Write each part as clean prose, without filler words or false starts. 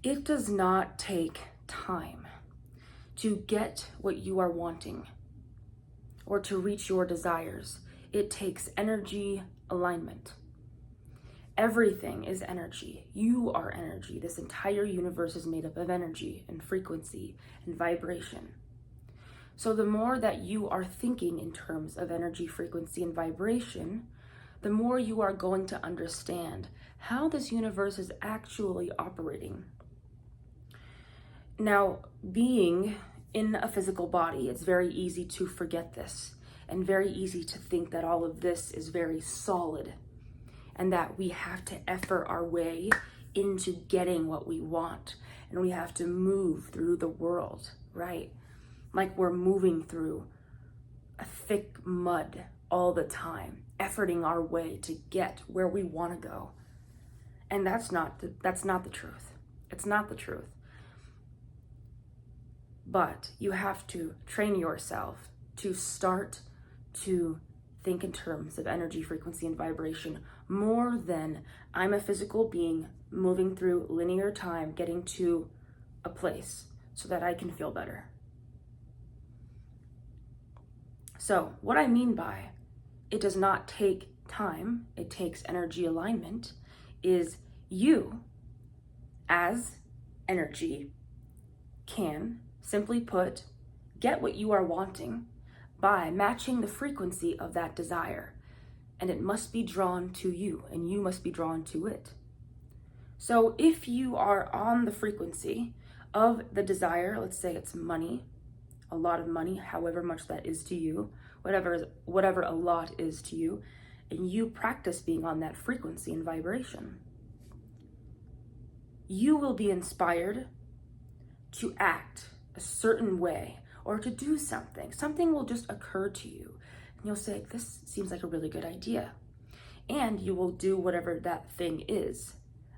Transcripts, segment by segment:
It does not take time to get what you are wanting or to reach your desires. It takes energy alignment. Everything is energy. You are energy. This entire universe is made up of energy and frequency and vibration. So the more that you are thinking in terms of energy, frequency, and vibration, the more you are going to understand how this universe is actually operating. Now, being in a physical body, it's very easy to forget this and very easy to think that all of this is very solid and that we have to effort our way into getting what we want and we have to move through the world, right? Like we're moving through a thick mud all the time, efforting our way to get where we want to go. And that's not the truth. It's not the truth. But you have to train yourself to start to think in terms of energy, frequency, and vibration more than I'm a physical being moving through linear time, getting to a place so that I can feel better. So what I mean by it does not take time, it takes energy alignment, is you as energy can, simply put, get what you are wanting by matching the frequency of that desire. And it must be drawn to you, and you must be drawn to it. So if you are on the frequency of the desire, let's say it's money, a lot of money, however much that is to you, whatever a lot is to you, and you practice being on that frequency and vibration, you will be inspired to act a certain way or to do something. Something will just occur to you and you'll say, this seems like a really good idea. And you will do whatever that thing is.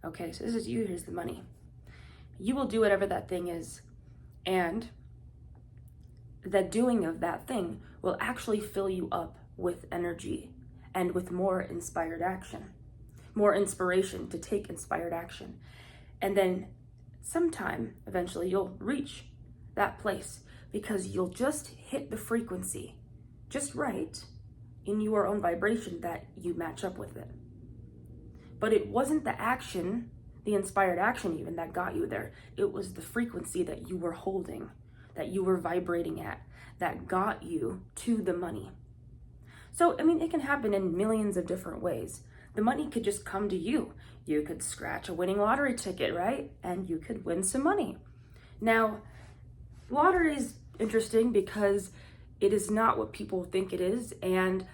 Okay, so this is you, here's the money. You will do whatever that thing is, and the doing of that thing will actually fill you up with energy and with more inspired action, more inspiration to take inspired action. And then sometime, eventually, you'll reach that place because you'll just hit the frequency just right in your own vibration that you match up with it. But it wasn't the action, the inspired action even, that got you there. It was the frequency that you were holding, that you were vibrating at, that got you to the money. So, I mean, it can happen in millions of different ways. The money could just come to you. You could scratch a winning lottery ticket, right? And you could win some money. Now, lottery is interesting because it is not what people think it is. And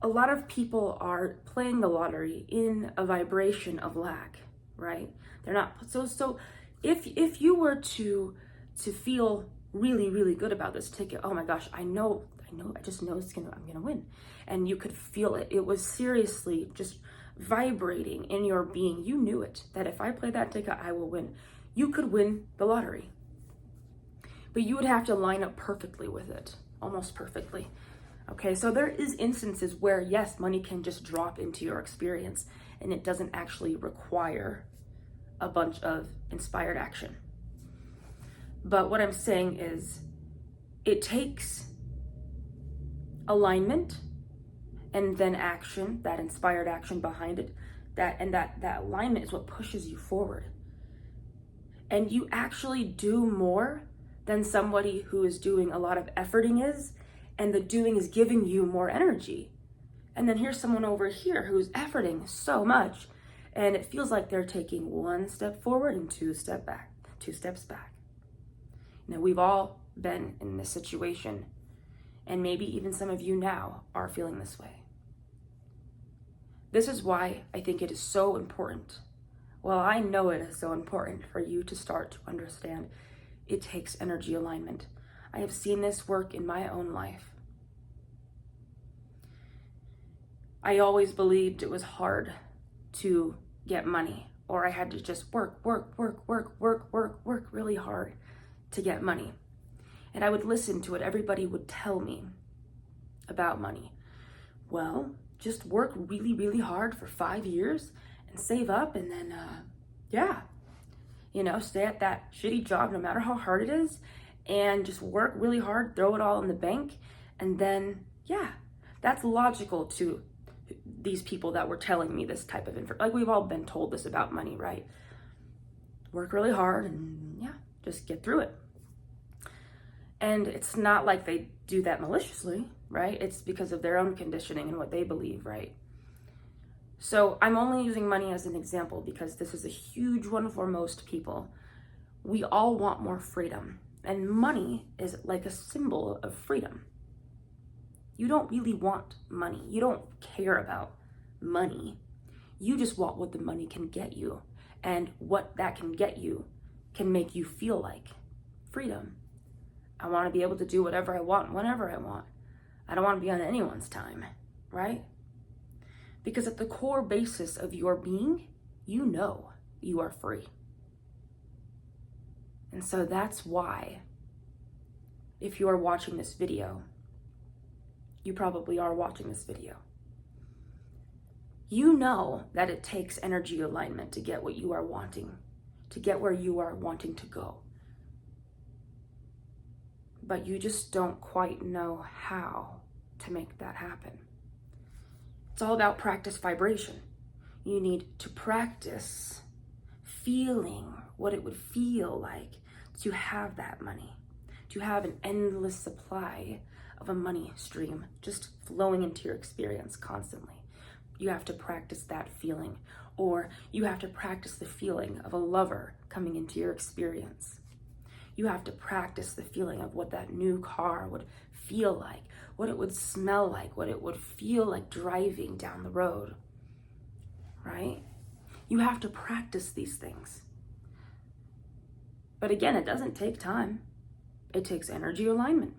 a lot of people are playing the lottery in a vibration of lack, right? They're not, so if you were to feel really, really good about this ticket, oh my gosh, I just know I'm gonna win. And you could feel it. It was seriously just vibrating in your being. You knew it, that if I play that ticket, I will win. You could win the lottery. But you would have to line up perfectly with it, almost perfectly. Okay, so there is instances where, yes, money can just drop into your experience and it doesn't actually require a bunch of inspired action. But what I'm saying is it takes alignment and then action, that inspired action behind it, that alignment is what pushes you forward. And you actually do more than somebody who is doing a lot of efforting is, and the doing is giving you more energy. And then here's someone over here who's efforting so much, and it feels like they're taking one step forward and two steps back. Now, we've all been in this situation, and maybe even some of you now are feeling this way. This is why I think it is so important. Well, I know it is so important for you to start to understand it takes energy alignment. I have seen this work in my own life. I always believed it was hard to get money, or I had to just work really hard to get money. And I would listen to what everybody would tell me about money. Well, just work really, really hard for 5 years and save up, and then, Stay at that shitty job no matter how hard it is, and just work really hard, throw it all in the bank, and then, yeah, that's logical to these people that were telling me this type of information. Like, we've all been told this about money, right? Work really hard and, yeah, just get through it. And it's not like they do that maliciously, right? It's because of their own conditioning and what they believe, right? So I'm only using money as an example because this is a huge one for most people. We all want more freedom, and money is like a symbol of freedom. You don't really want money. You don't care about money. You just want what the money can get you, and what that can get you can make you feel like freedom. I want to be able to do whatever I want, whenever I want. I don't want to be on anyone's time, right? Because at the core basis of your being, you know you are free. And so that's why, if you are watching this video, you probably are watching this video, you know that it takes energy alignment to get what you are wanting, to get where you are wanting to go. But you just don't quite know how to make that happen. It's all about practice vibration. You need to practice feeling what it would feel like to have that money, to have an endless supply of a money stream just flowing into your experience constantly. You have to practice that feeling, or you have to practice the feeling of a lover coming into your experience. You have to practice the feeling of what that new car would feel like, what it would smell like, what it would feel like driving down the road, right? You have to practice these things. But again, it doesn't take time. It takes energy alignment,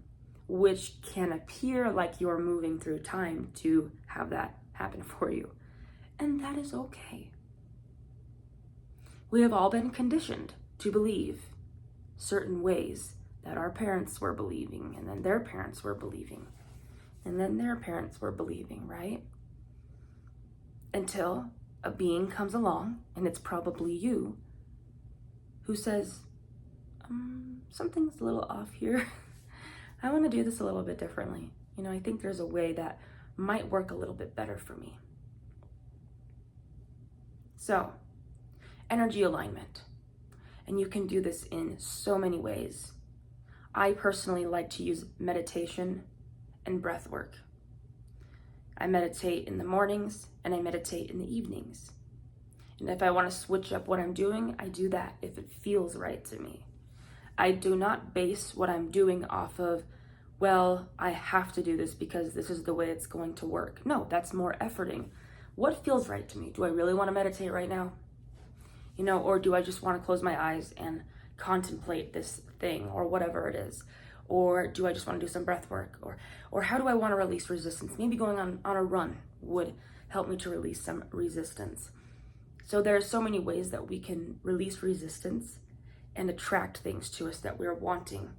which can appear like you're moving through time to have that happen for you. And that is okay. We have all been conditioned to believe certain ways that our parents were believing, and then their parents were believing, and then their parents were believing, right? Until a being comes along, and it's probably you, who says, something's a little off here. I want to do this a little bit differently. I think there's a way that might work a little bit better for me. So, energy alignment. And you can do this in so many ways. I personally like to use meditation and breath work. I meditate in the mornings and I meditate in the evenings. And if I want to switch up what I'm doing, I do that if it feels right to me. I do not base what I'm doing off of, well, I have to do this because this is the way it's going to work. No, that's more efforting. What feels right to me? Do I really want to meditate right now? Or do I just want to close my eyes and contemplate this thing or whatever it is? Or do I just want to do some breath work? Or how do I want to release resistance? Maybe going on a run would help me to release some resistance. So there are so many ways that we can release resistance and attract things to us that we're wanting.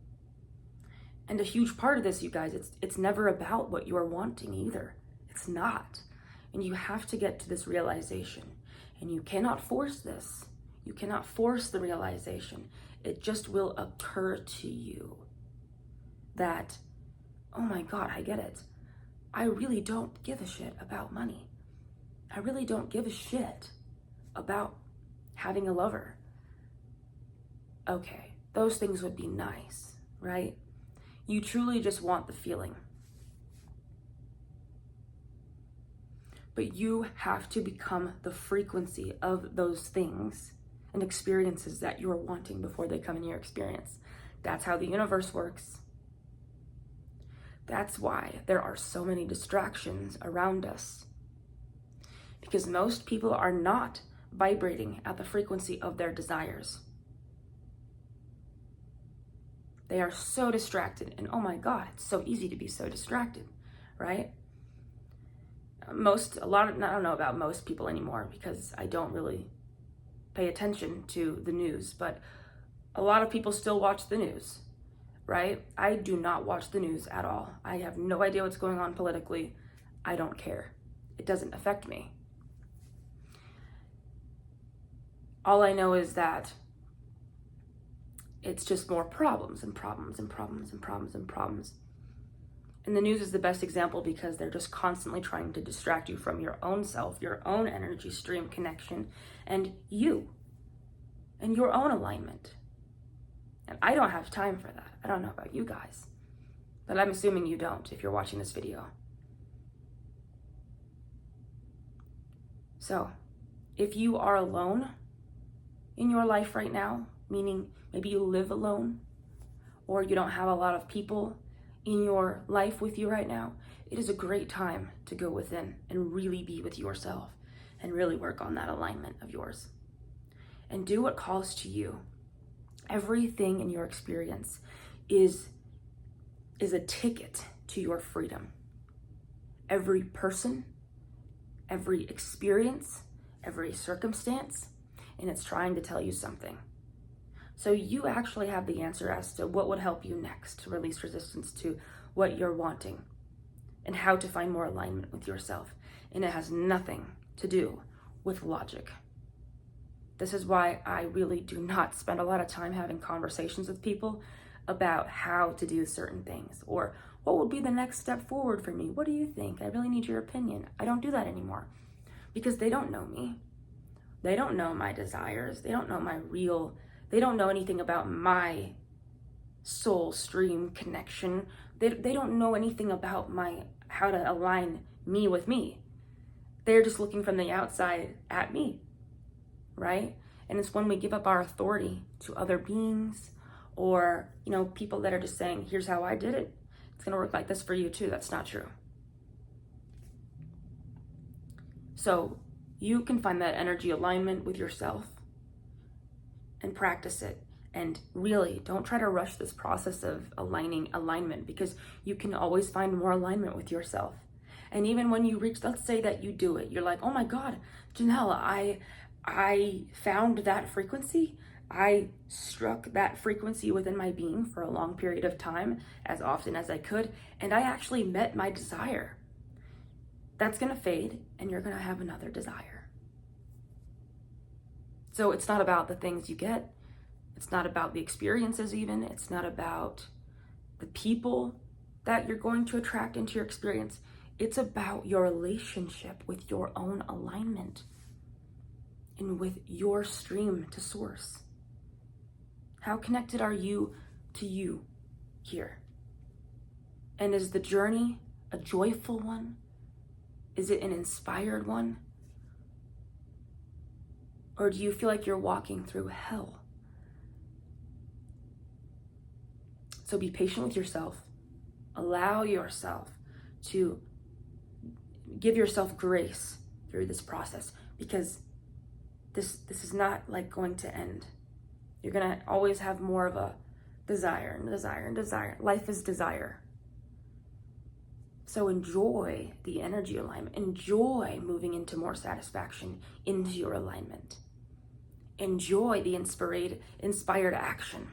And a huge part of this, you guys, it's never about what you are wanting either. It's not. And you have to get to this realization. And you cannot force this. You cannot force the realization. It just will occur to you that, oh my God, I get it. I really don't give a shit about money. I really don't give a shit about having a lover. Okay, those things would be nice, right? You truly just want the feeling. But you have to become the frequency of those things and experiences that you're wanting before they come in your experience. That's how the universe works. That's why there are so many distractions around us. Because most people are not vibrating at the frequency of their desires. They are so distracted, and oh my God, it's so easy to be so distracted, right? I don't know about most people anymore because I don't really pay attention to the news, but a lot of people still watch the news, right? I do not watch the news at all. I have no idea what's going on politically. I don't care. It doesn't affect me. All I know is that it's just more problems and problems and problems and problems and problems. And the news is the best example because they're just constantly trying to distract you from your own self, your own energy stream connection, and you, and your own alignment. And I don't have time for that. I don't know about you guys, but I'm assuming you don't if you're watching this video. So, if you are alone in your life right now, meaning maybe you live alone, or you don't have a lot of people in your life with you right now, it is a great time to go within and really be with yourself and really work on that alignment of yours. And do what calls to you. Everything in your experience is a ticket to your freedom. Every person, every experience, every circumstance, and it's trying to tell you something. So you actually have the answer as to what would help you next to release resistance to what you're wanting and how to find more alignment with yourself. And it has nothing to do with logic. This is why I really do not spend a lot of time having conversations with people about how to do certain things or what would be the next step forward for me. What do you think? I really need your opinion. I don't do that anymore because they don't know me. They don't know my desires. They don't know they don't know anything about my soul stream connection. They don't know anything about how to align me with me. They're just looking from the outside at me, right? And it's when we give up our authority to other beings or, people that are just saying, here's how I did it. It's going to work like this for you too. That's not true. So you can find that energy alignment with yourself and practice it. And really, don't try to rush this process of alignment because you can always find more alignment with yourself. And even when you reach, let's say that you do it, you're like, oh my God, Janelle, I found that frequency. I struck that frequency within my being for a long period of time, as often as I could, and I actually met my desire. That's gonna fade, and you're gonna have another desire. So it's not about the things you get. It's not about the experiences even. It's not about the people that you're going to attract into your experience. It's about your relationship with your own alignment and with your stream to source. How connected are you to you here? And is the journey a joyful one? Is it an inspired one? Or do you feel like you're walking through hell? So be patient with yourself. Allow yourself to give yourself grace through this process because this is not like going to end. You're gonna always have more of a desire and desire and desire. Life is desire. So enjoy the energy alignment. Enjoy moving into more satisfaction into your alignment. Enjoy the inspired action.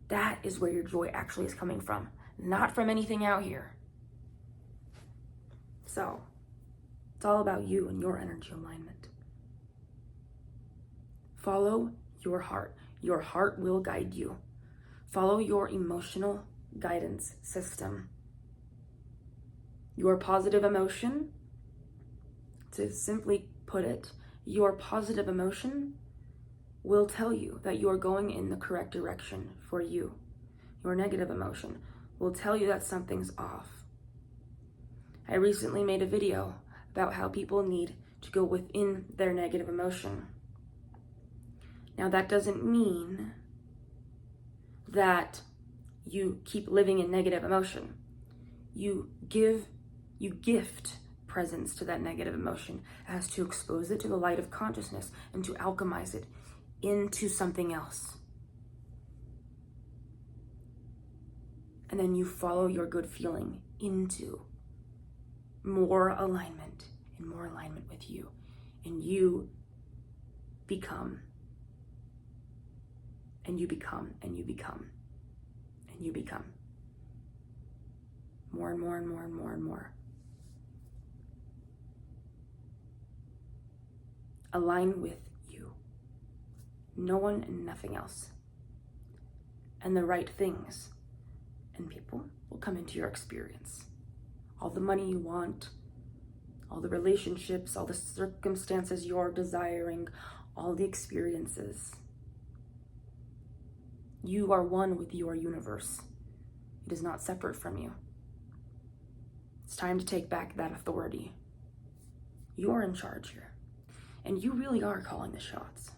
That is where your joy actually is coming from, not from anything out here. So it's all about you and your energy alignment. Follow your heart. Your heart will guide you. Follow your emotional guidance system. Your positive emotion, to simply put it, your positive emotion will tell you that you are going in the correct direction for you. Your negative emotion will tell you that something's off. I recently made a video about how people need to go within their negative emotion. Now that doesn't mean that you keep living in negative emotion. You gift presence to that negative emotion as to expose it to the light of consciousness and to alchemize it into something else. And then you follow your good feeling into more alignment and more alignment with you. And you become, and you become, and you become, and you become more and more and more and more and more. Align with you. No one and nothing else. and the right things, and people will come into your experience. All the money you want, all the relationships, all the circumstances you're desiring, all the experiences. You are one with your universe. It is not separate from you. It's time to take back that authority. You're in charge here, and you really are calling the shots.